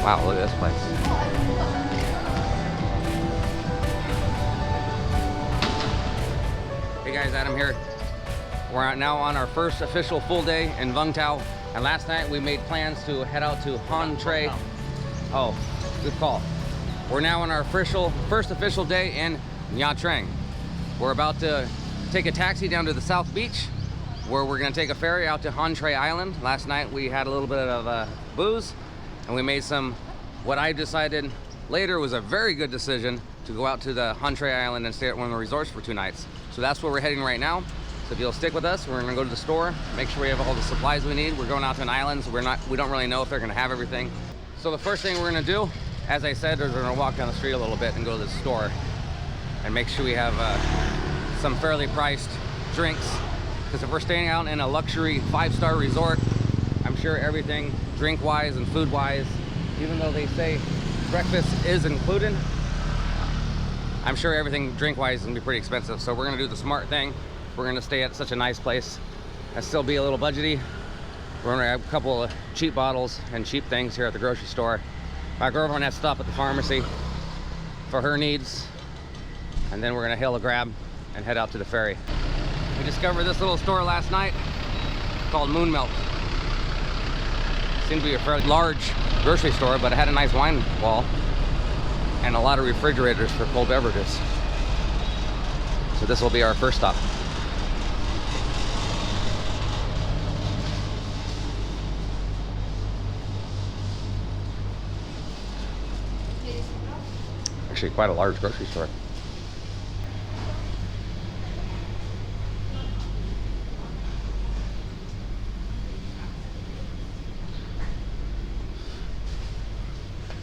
Wow, look at this place. Hey guys, Adam here. We're now on our first official full day in Vung Tau. And last night we made plans to head out to Han Tre. Oh, good call. We're now on our first official day in Nha Trang. We're about to take a taxi down to the South Beach, where we're gonna take a ferry out to Han Tre Island. Last night we had a little bit of booze, and we made some, what I decided later was a very good decision, to go out to the Han Tre Island and stay at one of the resorts for 2 nights. So that's where we're heading right now. So if you'll stick with us, we're gonna go to the store, make sure we have all the supplies we need. We're going out to an island, so we don't really know if they're gonna have everything. So the first thing we're gonna do, as I said, is we're gonna walk down the street a little bit and go to the store and make sure we have some fairly priced drinks. Because if we're staying out in a luxury 5-star resort, I'm sure everything drink-wise and food-wise, even though they say breakfast is included, I'm sure everything drink-wise is gonna be pretty expensive. So we're gonna do the smart thing. We're gonna stay at such a nice place and still be a little budgety. We're gonna have a couple of cheap bottles and cheap things here at the grocery store. My girlfriend has to stop at the pharmacy for her needs. And then we're gonna hail a grab and head out to the ferry. We discovered this little store last night called Moon Milk. Seemed to be a fairly large grocery store, but it had a nice wine wall and a lot of refrigerators for cold beverages. So this will be our first stop. Actually, quite a large grocery store.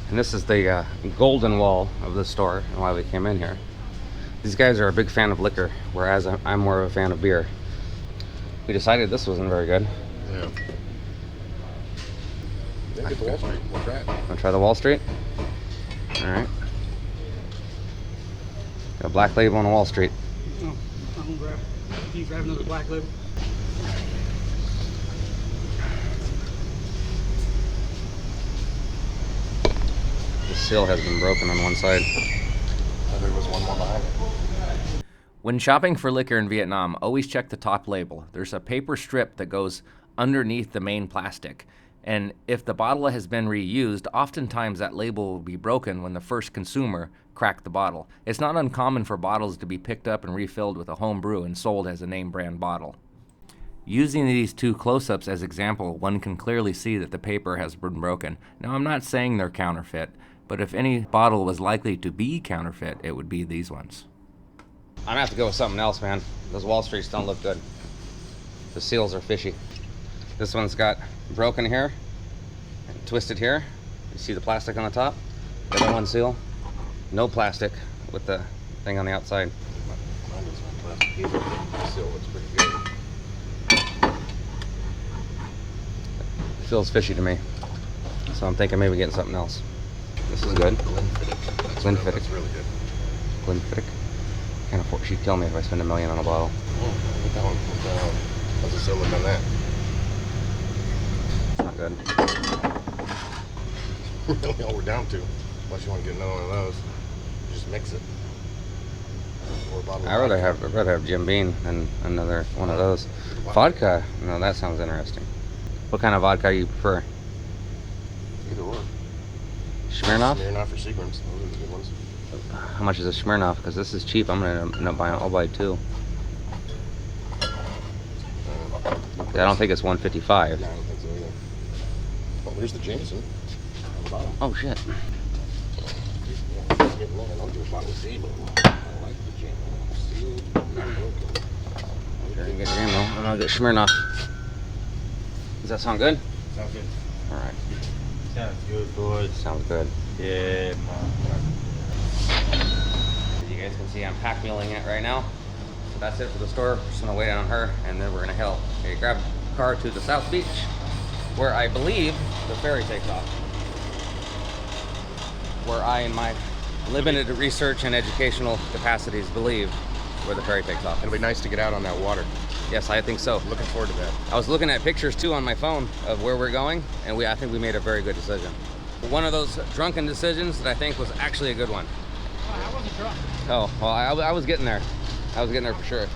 And this is the golden wall of the store and why we came in here. These guys are a big fan of liquor, whereas I'm more of a fan of beer. We decided this wasn't very good. Yeah. Yeah, get the Wall Street. We'll try it. Wanna try the Wall Street? Alright. Got a black label on the Wall Street. No, I'm gonna grab. You grab another black label. The seal has been broken on one side. There was one more behind it. When shopping for liquor in Vietnam, always check the top label. There's a paper strip that goes underneath the main plastic. And if the bottle has been reused, oftentimes that label will be broken when the first consumer cracked the bottle. It's not uncommon for bottles to be picked up and refilled with a home brew and sold as a name brand bottle. Using these 2 close-ups as example, one can clearly see that the paper has been broken. Now, I'm not saying they're counterfeit, but if any bottle was likely to be counterfeit, it would be these ones. I'm gonna have to go with something else, man. Those Wall Streets don't look good. The seals are fishy. This one's got broken here and twisted here. You see the plastic on the top? The other one seal, no plastic with the thing on the outside. Mine doesn't have plastic either. The seal looks pretty good. It feels fishy to me. So I'm thinking maybe getting something else. This is good. Glenfiddich. That's really good. Glenfiddich. Can't afford, she'd kill me if I spend $1 million on a bottle. Oh, look at that one. How's the seal look on that? It's not good. Really all we're down to. Unless you want to get another one of those. Just mix it. Or a bottle I'd rather have Jim Beam than another one of those. Vodka? No, that sounds interesting. What kind of vodka you prefer? Either or. Smirnoff? Smirnoff or Seagram's. Those are the good ones. How much is a Smirnoff? Because this is cheap. I'm gonna end up buying. I'll buy 2. I don't think it's 155. No, I don't think so either. Oh, there's the Jameson. On the bottom. Oh shit. Yeah, getting there. I'll do a bottle of Seaboom. I like the Jameson. Sealed, not broken. Sure, you get your ammo, and I'll get Smirnoff. Does that sound good? Sounds good. All right. Sounds good, boys. Sounds good. Yeah, man. As you guys can see, I'm pack muling it right now. So that's it for the store. Just gonna wait on her, and then we're gonna grab a car to the South Beach, where I believe the ferry takes off. Where I, in my limited research and educational capacities, believe where the ferry takes off. It'll be nice to get out on that water. Yes, I think so. Looking forward to that. I was looking at pictures too on my phone of where we're going, and I think we made a very good decision. One of those drunken decisions that I think was actually a good one. I wasn't drunk. Oh, well, I was getting there. I was getting there for sure.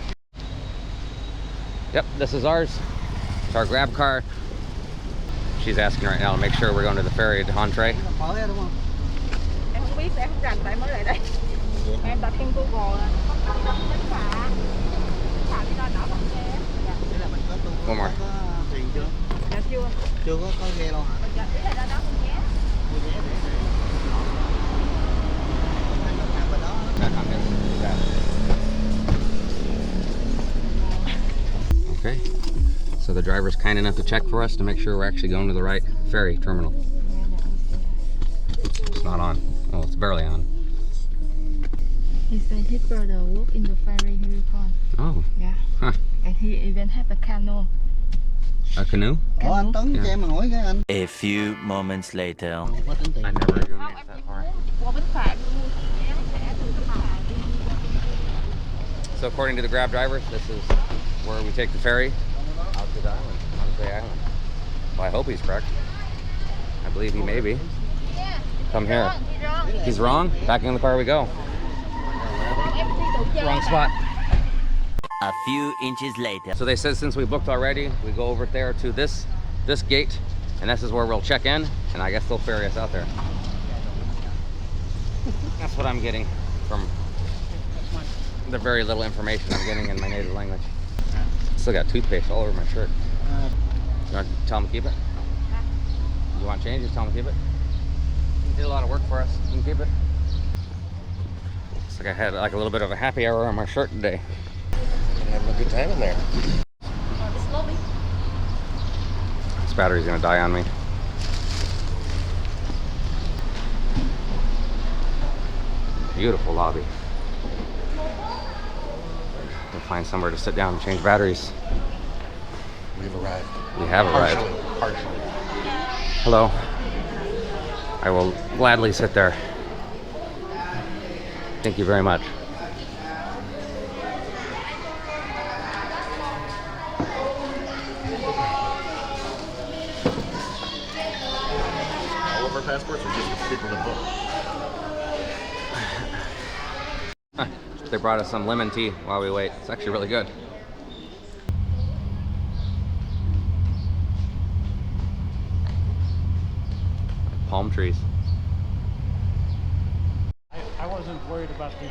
Yep, this is ours. It's our grab car. She's asking right now to make sure we're going to the ferry at Hon Tre. Mở ra đúng không? Em không biết, em không rành tại mới lại đây. Em đặt trên Google là có bến phà. Bến phà đi ra đảo Bạch Xe. Dạ. Thế là mình có One more. có tiền chưa? Dạ chưa. Chưa có ghe đâu hả? Dạ, ý là ra đó mua vé. Mua vé để hàng bên đó. Okay, so the driver's kind enough to check for us to make sure we're actually going to the right ferry terminal. It's not on. Well, it's barely on. He said his brother worked in the ferry here before. Oh, Yeah. huh. And he even have a canoe. A canoe? Ủa anh Tuấn cho em mà hỏi cái anh. A few moments later. Có tính tiền. I never even Không, made em that chỉ far. muốn qua bến phà đi mua vé sẽ từ bến phà đi. So according to the Grab driver, this is where we take the ferry out to the island, Hon Tre Island. Well, I hope he's correct. I believe he may be. Come here. He's wrong. Back in the car we go. Em đi từ trên Wrong mà. spot. A few inches later. So they said since we booked already, we go over there to this gate, and this is where we'll check in, and I guess they'll ferry us out there. That's what I'm getting from the very little information I'm getting in my native language. Still got toothpaste all over my shirt. You want to tell them to keep it? You want change? Just tell them to keep it. You did a lot of work for us. You can keep it. Looks like I had like a little bit of a happy hour on my shirt today. Having a good time in there. Slowly. This battery's gonna die on me. Beautiful lobby. We'll find somewhere to sit down and change batteries. We've arrived. We have arrived. Partially. Hello. I will gladly sit there. Thank you very much. All of our passports are just for people to book. They brought us some lemon tea while we wait. It's actually really good. Palm trees. I wasn't worried about the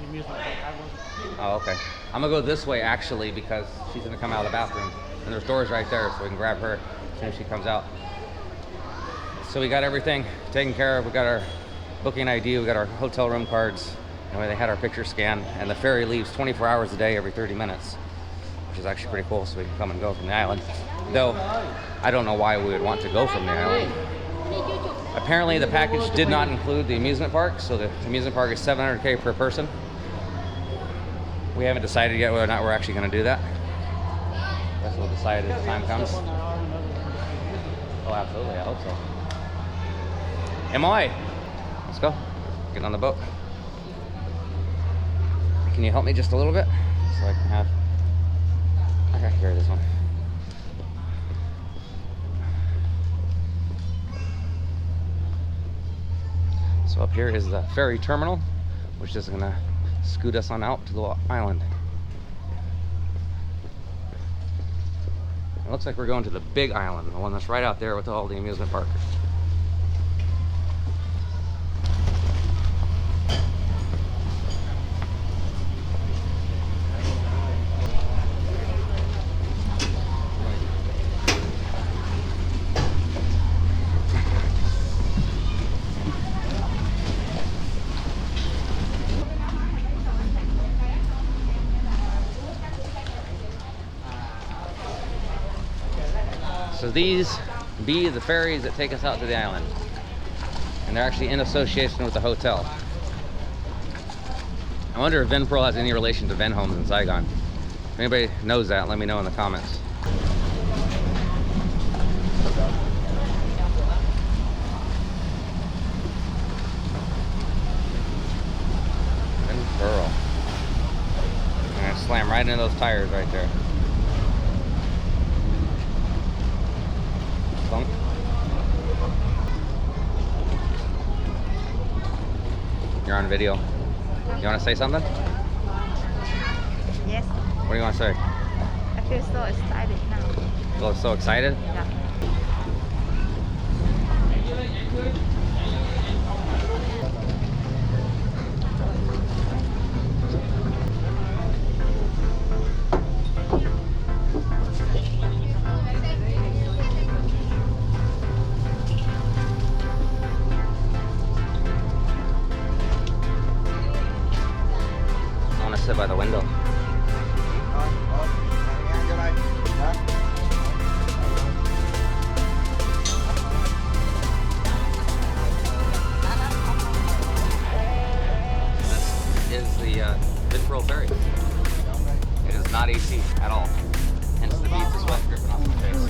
amusement park. I wasn't. Oh, okay. I'm gonna go this way actually because she's gonna come out of the bathroom. And there's doors right there so we can grab her as soon as she comes out. So we got everything taken care of. We got our booking ID, we got our hotel room cards, and they had our picture scanned. And the ferry leaves 24 hours a day every 30 minutes, which is actually pretty cool, so we can come and go from the island. Though, I don't know why we would want to go from the island. Apparently the package did not include the amusement park, so the amusement park is $700K per person. We haven't decided yet whether or not we're actually going to do that. I guess we'll decide as the time comes. Oh, absolutely, I hope so. Emily, let's go. Getting on the boat. Can you help me just a little bit? So I can have... I can carry this one. So up here is the ferry terminal, which is gonna scoot us on out to the island. It looks like we're going to the big island, the one that's right out there with all the amusement parks. So these be the ferries that take us out to the island. And they're actually in association with the hotel. I wonder if Vinpearl has any relation to Vin Homes in Saigon. If anybody knows that, let me know in the comments. Vinpearl. I'm gonna slam right into those tires right there. Thunk. You're on video. You want to say something? Yes. What do you want to say? I feel so excited now. Feel so excited? Yeah. I want to sit by the window. This is the Vinpearl Ferry. It is not AC at all. Hence the beads of sweat dripping off my face.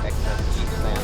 Excess heat sand.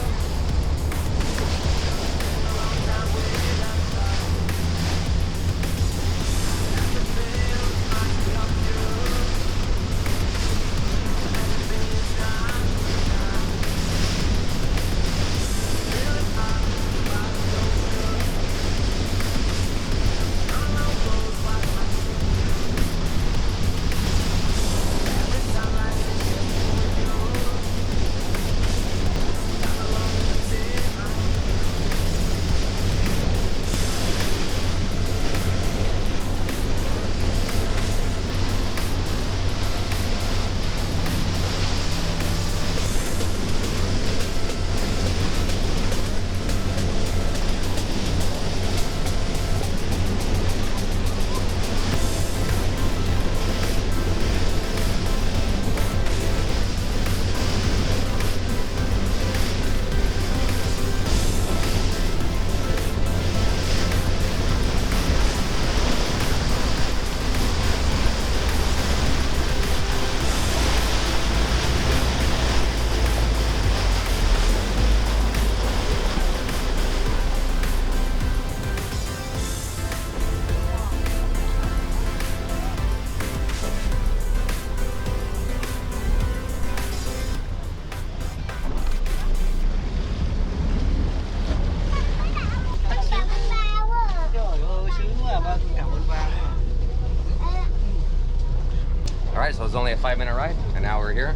Alright, so it was only a 5-minute ride, and now we're here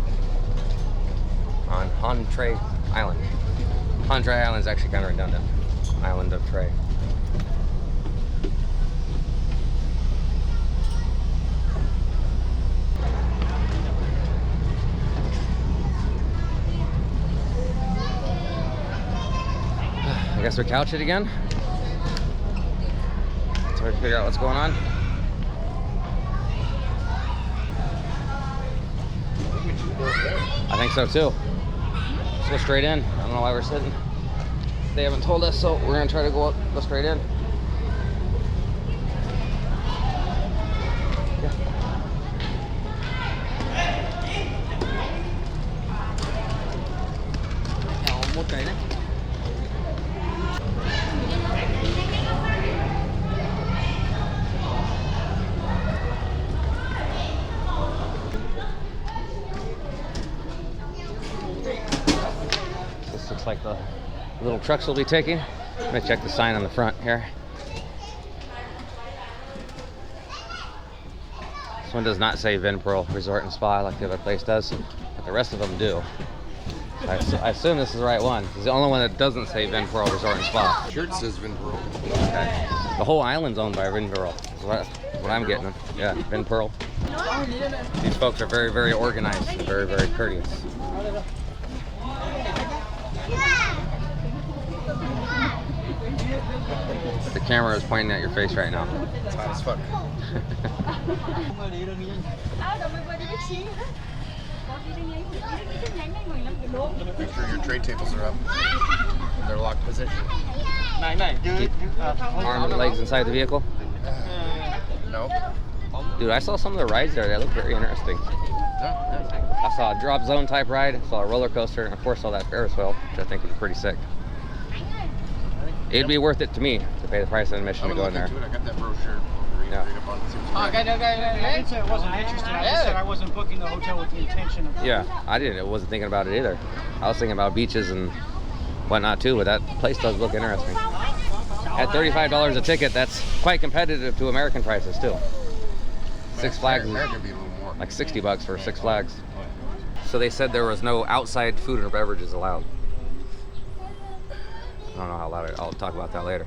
on humpty Island. Humpty Island is actually kind of redundant. Island of Tray. I guess we couch it again. Try to figure out what's going on. I think so too. Let's go straight in. I don't know why we're sitting. They haven't told us, so we're gonna try to go straight in. This looks like the little trucks we'll be taking. I'm gonna check the sign on the front here. This one does not say Vinpearl Resort and Spa like the other place does, but the rest of them do. I assume this is the right one. It's the only one that doesn't say Vinpearl Resort and Spa. Shirt says Vinpearl. Okay. The whole island's owned by Vinpearl. That's what I'm getting. Yeah, Vinpearl. These folks are very, very organized and very, very courteous. The camera is pointing at your face right now. It's hot as fuck. Make sure your tray tables are up in their locked position. Arms and legs inside the vehicle. No. Dude, I saw some of the rides there. They look very interesting. I saw a drop zone type ride, saw a roller coaster, and of course saw that Ferris wheel, which I think is pretty sick. It'd be worth it to me to pay the price of admission to go in there. I got that brochure. Yeah. didn't say I wasn't interested. I just said I wasn't booking the hotel with the intention of. Yeah, I wasn't thinking about it either. I was thinking about beaches and whatnot too, but that place does look interesting. At $35 a ticket, that's quite competitive to American prices too. Six Flags is American be a little more. like 60 bucks for Six Flags. So they said there was no outside food or beverages allowed. I don't know how loud I'll talk about that later.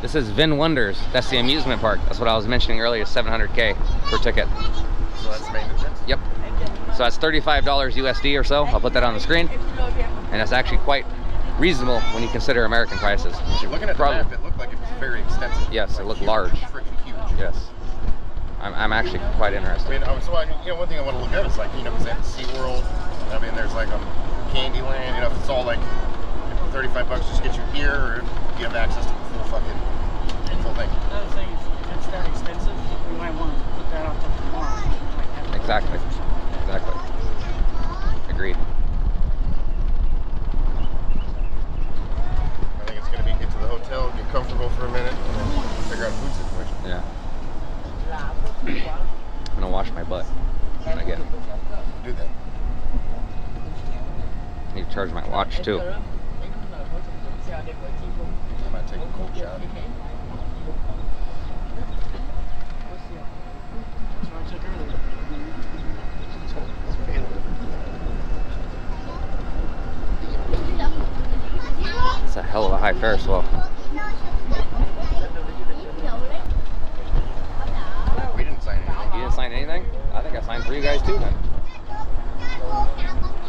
This is Vin Wonders. That's the amusement park. That's what I was mentioning earlier, $700K per ticket. So that's main entrance? Yep. So that's $35 USD or so. I'll put that on the screen. And that's actually quite reasonable when you consider American prices. Looking at the map, it looked like it was very extensive. Yes, it looked large. Freaking huge. Yes. I'm actually quite interested. I mean, so one thing I want to look at is like, because they have SeaWorld. I mean, there's like a Candyland. If it's all like, if $35 just get you here, or you have access to the full thing. Another thing is, if it's that expensive, we might want to put that out till tomorrow. Exactly. Agreed. I think it's going to be get to the hotel, get comfortable for a minute, and then figure out food situation. Yeah. I'm gonna wash my butt when I get it. Do that. I need to charge my watch too. I might take a cold shower. That's what I took earlier. It's a hell of a high Ferris wheel. We didn't sign anything. You didn't sign anything? I think I signed for you guys too then.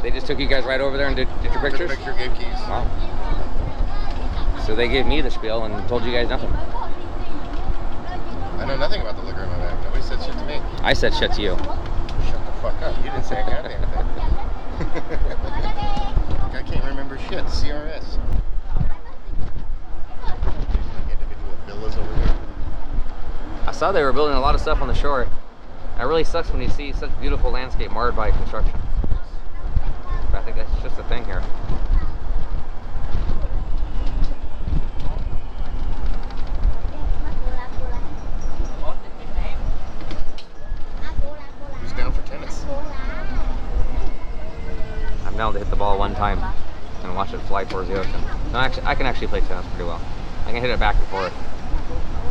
They just took you guys right over there and did your Took a pictures? picture, gave keys. Wow. So they gave me the spiel and told you guys nothing. I know nothing about the liquor in my bag. Nobody said shit to me. I said shit to you. Shut the fuck up. You didn't say a goddamn thing. I can't remember shit. CRS. Individual villas over here. I saw they were building a lot of stuff on the shore. It really sucks when you see such beautiful landscape marred by construction. But I think that's just a thing here. Who's down for tennis? I'm down to hit the ball one time and watch it fly towards the ocean. No, actually, I can actually play tennis pretty well. I can hit it back and forth.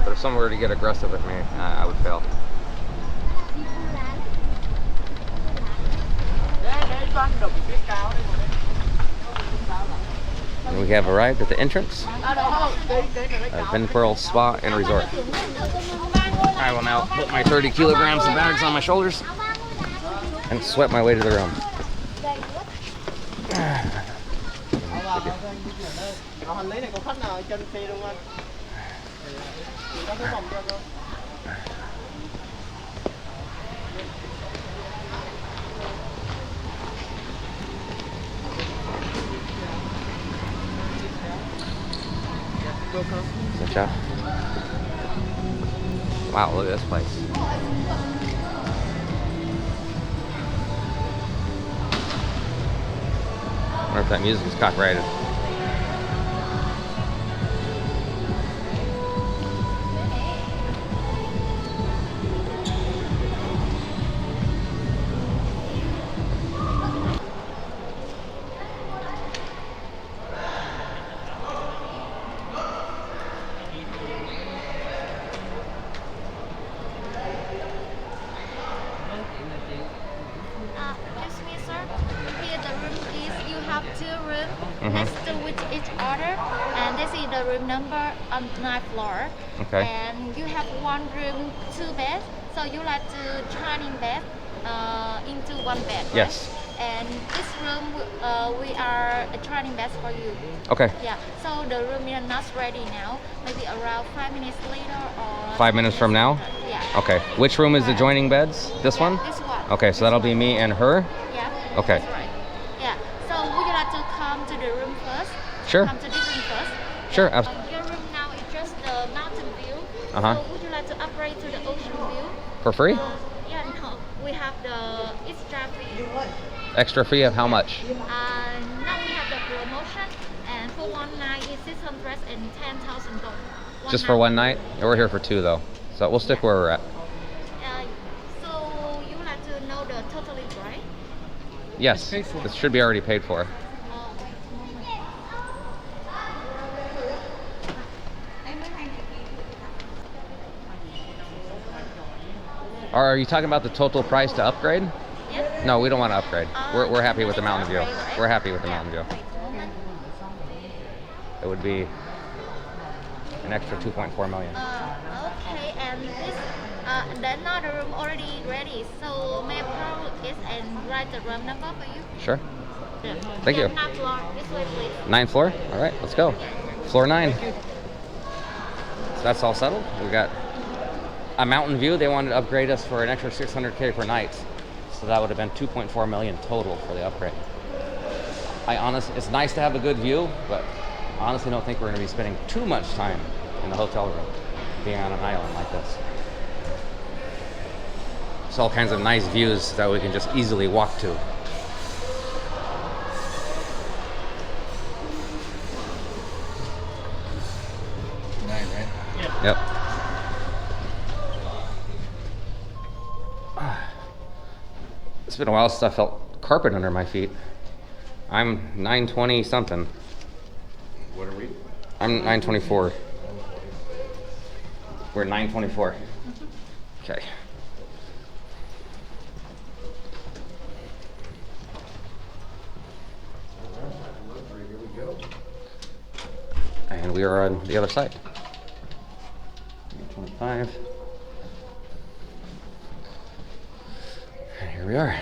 But if someone were to get aggressive with me, I would fail. And we have arrived at the entrance of Vinpearl Spa and Resort. I will now put my 30 kilograms of bags on my shoulders and sweat my way to the room. Good job. Wow, look at this place. I wonder if that music is copyrighted. Excuse me, sir. Here the room is, you have two rooms Mhm. next to each other, and this is the room number on 9th floor. Okay. And you have one room, two beds, so you like to turning bed into one bed. Right? Yes. And this room, we are turning beds for you. Okay. Yeah. So the room is not ready now. Maybe around 5 minutes later or 5 minutes from now? later. Yeah. Okay. Which room is adjoining beds? This Yeah, one? This one. Okay, so that'll be me and her? Yeah. Okay. That's right. Yeah. So would you like to come to the room first? Sure. Come to this room first. Sure, Yeah. abs- Your room now is just the mountain view. Uh-huh. So would you like to upgrade to the ocean view? For free? Yeah, no. We have the extra fee. Extra fee of how much? Now we have the promotion, and for one night is $600. $610,000. Just for one night? We're here for 2 though, so we'll stick where we're at. So you would like to know the totally price? Yes, paid for. this should be already paid for. Are you talking about the total price to upgrade? Yes. No, we don't want to upgrade. We're happy with the mountain view. We're happy with the mountain view. It would be an extra 2.4 million. Okay, and this the another room already ready. So may I is and write the room number for you? Sure. Thank you. 9th floor. This way, please. 9th floor? All right, let's go. Floor 9. So that's all settled. We got a mountain view. They wanted to upgrade us for an extra 600K per night. So that would have been 2.4 million total for the upgrade. It's nice to have a good view, but I honestly don't think we're going to be spending too much time in the hotel room, being on an island like this. It's all kinds of nice views that we can just easily walk to. Yep. It's been a while since I felt carpet under my feet. I'm 920 something. What are we? I'm 924. We're 924. Okay. Here we go. And we are on the other side. 25. And here we are.